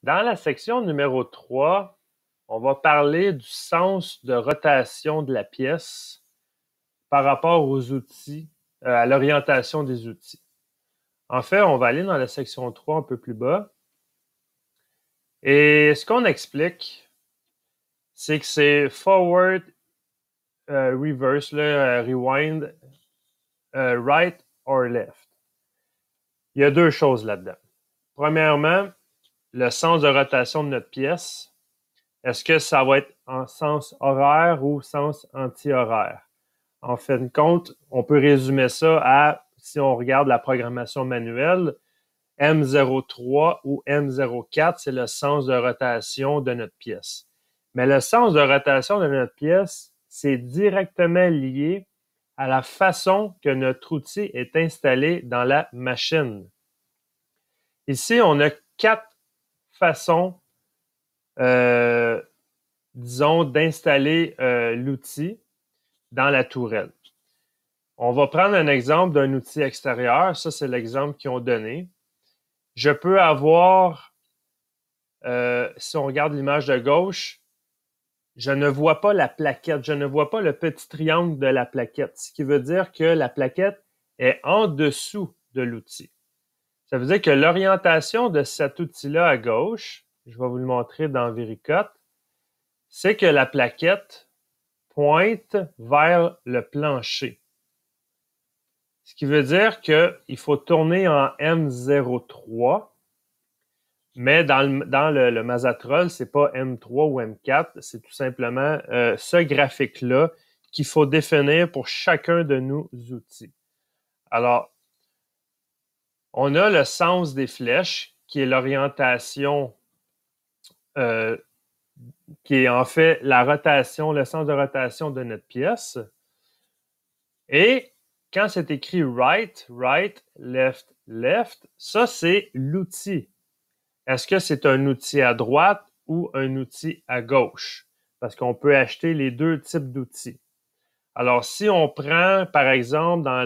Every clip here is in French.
Dans la section numéro 3, on va parler du sens de rotation de la pièce par rapport aux outils, à l'orientation des outils. En fait, on va aller dans la section 3 un peu plus bas. Et ce qu'on explique, c'est que c'est forward, reverse, rewind, right or left. Il y a deux choses là-dedans. Premièrement, le sens de rotation de notre pièce. Est-ce que ça va être en sens horaire ou sens anti-horaire? En fin de compte, on peut résumer ça à, si on regarde la programmation manuelle, M03 ou M04, c'est le sens de rotation de notre pièce. Mais le sens de rotation de notre pièce, c'est directement lié à la façon que notre outil est installé dans la machine. Ici, on a 4 façons disons, d'installer l'outil dans la tourelle. On va prendre un exemple d'un outil extérieur. Ça, c'est l'exemple qu'ils ont donné. Je peux avoir, si on regarde l'image de gauche, je ne vois pas la plaquette. Je ne vois pas le petit triangle de la plaquette, ce qui veut dire que la plaquette est en dessous de l'outil. Ça veut dire que l'orientation de cet outil-là à gauche, je vais vous le montrer dans Vericut, c'est que la plaquette pointe vers le plancher. Ce qui veut dire qu'il faut tourner en M03, mais dans le Mazatrol, ce n'est pas M3 ou M4, c'est tout simplement ce graphique-là qu'il faut définir pour chacun de nos outils. Alors, on a le sens des flèches, qui est l'orientation, qui est en fait la rotation, le sens de rotation de notre pièce. Et quand c'est écrit right, right, left, left, ça c'est l'outil. Est-ce que c'est un outil à droite ou un outil à gauche? Parce qu'on peut acheter les deux types d'outils. Alors, si on prend, par exemple, dans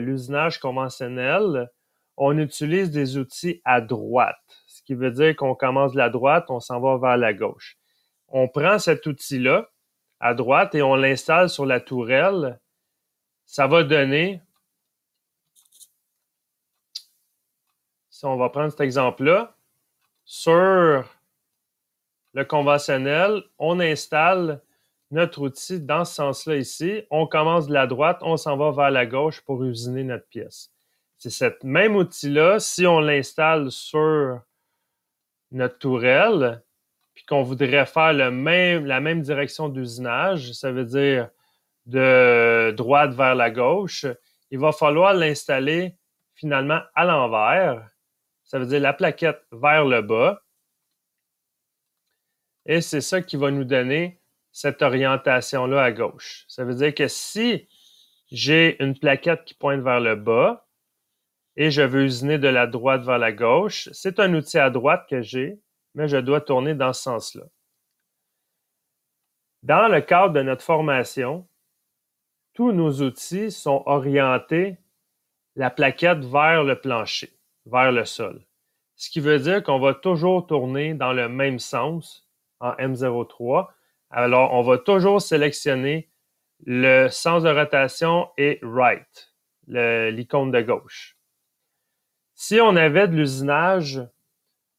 l'usinage conventionnel, on utilise des outils à droite, ce qui veut dire qu'on commence de la droite, on s'en va vers la gauche. On prend cet outil-là à droite et on l'installe sur la tourelle. Ça va donner, si on va prendre cet exemple-là, sur le conventionnel, on installe notre outil dans ce sens-là ici. On commence de la droite, on s'en va vers la gauche pour usiner notre pièce. C'est ce même outil-là, si on l'installe sur notre tourelle, puis qu'on voudrait faire la même direction d'usinage, ça veut dire de droite vers la gauche, il va falloir l'installer finalement à l'envers. Ça veut dire la plaquette vers le bas. Et c'est ça qui va nous donner cette orientation-là à gauche. Ça veut dire que si j'ai une plaquette qui pointe vers le bas et je veux usiner de la droite vers la gauche, c'est un outil à droite que j'ai, mais je dois tourner dans ce sens-là. Dans le cadre de notre formation, tous nos outils sont orientés la plaquette vers le plancher, vers le sol. Ce qui veut dire qu'on va toujours tourner dans le même sens en M03. Alors, on va toujours sélectionner le sens de rotation et right, l'icône de gauche. Si on avait de l'usinage,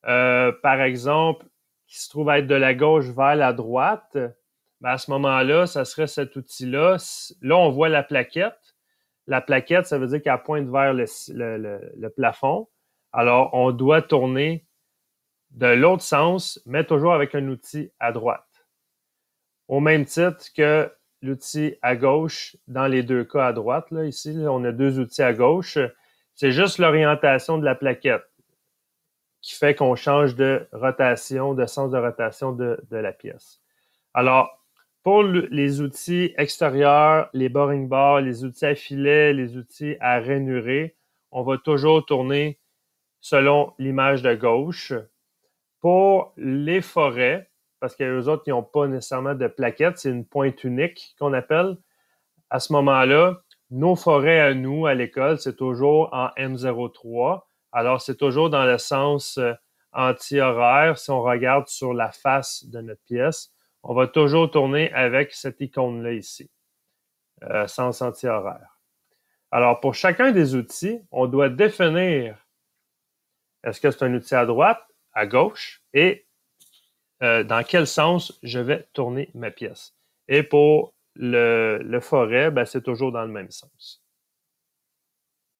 par exemple, qui se trouve être de la gauche vers la droite, ben à ce moment-là, ça serait cet outil-là. Là, on voit la plaquette. La plaquette, ça veut dire qu'elle pointe vers le plafond. Alors, on doit tourner de l'autre sens, mais toujours avec un outil à droite. Au même titre que l'outil à gauche, dans les deux cas à droite, là, ici, là, on a deux outils à gauche. C'est juste l'orientation de la plaquette qui fait qu'on change de rotation, de sens de rotation de la pièce. Alors, pour les outils extérieurs, les boring bars, les outils à filet, les outils à rainuré, on va toujours tourner selon l'image de gauche. Pour les forêts, parce qu'il y a eux autres qui n'ont pas nécessairement de plaquettes, c'est une pointe unique qu'on appelle. À ce moment-là, nos forêts à nous, à l'école, c'est toujours en M03. Alors, c'est toujours dans le sens anti-horaire, si on regarde sur la face de notre pièce, on va toujours tourner avec cette icône-là ici, sens anti-horaire. Alors, pour chacun des outils, on doit définir est-ce que c'est un outil à droite, à gauche et dans quel sens je vais tourner ma pièce. Et pour le forêt, ben, c'est toujours dans le même sens.